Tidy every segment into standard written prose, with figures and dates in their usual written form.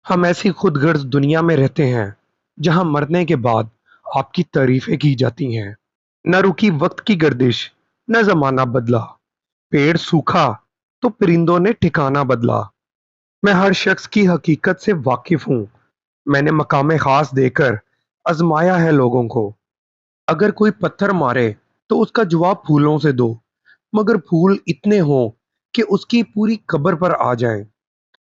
हम ऐसी खुदगर्ज दुनिया में रहते हैं जहां मरने के बाद आपकी तारीफें की जाती हैं। न रुकी वक्त की गर्दिश, न जमाना बदला। पेड़ सूखा तो परिंदों ने ठिकाना बदला। मैं हर शख्स की हकीकत से वाकिफ हूँ। मैंने मकामे खास देकर आजमाया है लोगों को। अगर कोई पत्थर मारे तो उसका जवाब फूलों से दो, मगर फूल इतने हों कि उसकी पूरी कब्र पर आ जाएं।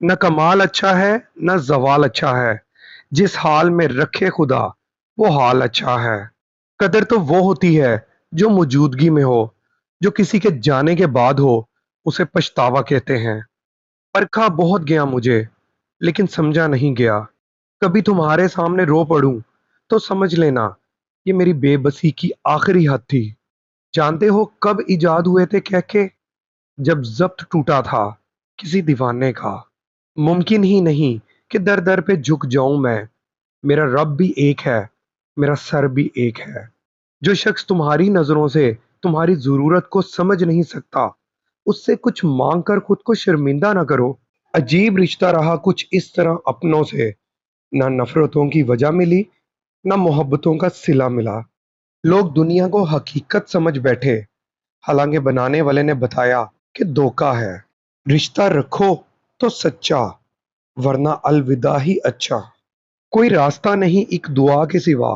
न कमाल अच्छा है, न ज़वाल अच्छा है। जिस हाल में रखे खुदा, वो हाल अच्छा है। कदर तो वो होती है जो मौजूदगी में हो, जो किसी के जाने के बाद हो, उसे पछतावा कहते हैं। परखा बहुत गया मुझे, लेकिन समझा नहीं गया। कभी तुम्हारे सामने रो पड़ूं, तो समझ लेना ये मेरी बेबसी की आखिरी हद थी। जानते हो कब इजाद हुए थे कहके? जब ज़ब्त टूटा था किसी दीवाने का। मुमकिन ही नहीं कि दर दर पे झुक जाऊं मैं। मेरा रब भी एक है, मेरा सर भी एक है। जो शख्स तुम्हारी नजरों से तुम्हारी जरूरत को समझ नहीं सकता, उससे कुछ मांग कर खुद को शर्मिंदा ना करो। अजीब रिश्ता रहा कुछ इस तरह अपनों से। ना नफरतों की वजह मिली, ना मोहब्बतों का सिला मिला। लोग दुनिया को हकीकत समझ बैठे, हालांकि बनाने वाले ने बताया कि धोखा है। रिश्ता रखो तो सच्चा, वरना अलविदा ही अच्छा। कोई रास्ता नहीं एक दुआ के सिवा,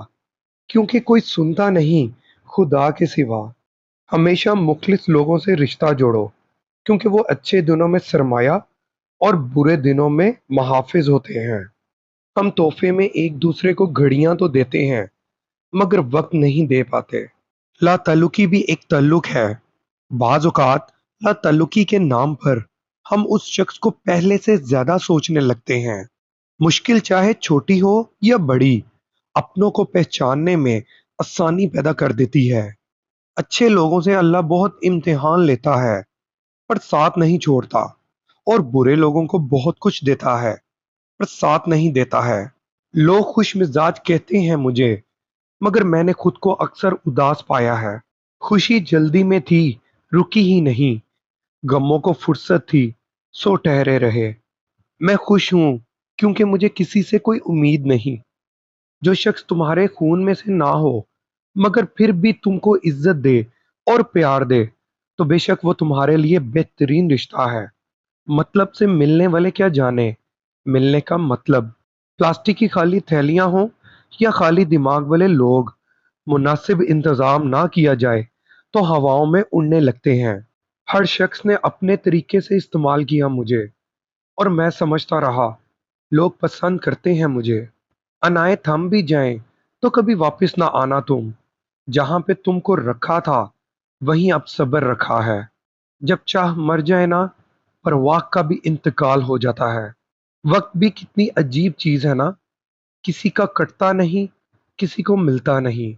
क्योंकि कोई सुनता नहीं खुदा के सिवा। हमेशा मुखलिस लोगों से रिश्ता जोड़ो, क्योंकि वो अच्छे दिनों में सरमाया और बुरे दिनों में मुहाफिज होते हैं। हम तोहफे में एक दूसरे को घड़ियां तो देते हैं, मगर वक्त नहीं दे पाते। ला ताल्लुकी भी एक ताल्लुक है। बाज औकात ला ताल्लुकी के नाम पर हम उस शख्स को पहले से ज्यादा सोचने लगते हैं। मुश्किल चाहे छोटी हो या बड़ी, अपनों को पहचानने में आसानी पैदा कर देती है। अच्छे लोगों से अल्लाह बहुत इम्तिहान लेता है, पर साथ नहीं छोड़ता। और बुरे लोगों को बहुत कुछ देता है, पर साथ नहीं देता है। लोग खुश मिजाज कहते हैं मुझे, मगर मैंने खुद को अक्सर उदास पाया है। खुशी जल्दी में थी, रुकी ही नहीं। गमों को फुर्सत थी, सो ठहरे रहे। मैं खुश हूं क्योंकि मुझे किसी से कोई उम्मीद नहीं। जो शख्स तुम्हारे खून में से ना हो, मगर फिर भी तुमको इज्जत दे और प्यार दे, तो बेशक वो तुम्हारे लिए बेहतरीन रिश्ता है। मतलब से मिलने वाले क्या जाने मिलने का मतलब। प्लास्टिक की खाली थैलियां हों या खाली दिमाग वाले लोग, मुनासिब इंतजाम ना किया जाए तो हवाओं में उड़ने लगते हैं। हर शख्स ने अपने तरीके से इस्तेमाल किया मुझे, और मैं समझता रहा लोग पसंद करते हैं मुझे। अनाए थम भी जाएं तो कभी वापस ना आना तुम। जहां पे तुमको रखा था, वहीं अब सब्र रखा है। जब चाह मर जाए ना, परवाह का भी इंतकाल हो जाता है। वक्त भी कितनी अजीब चीज है ना, किसी का कटता नहीं, किसी को मिलता नहीं।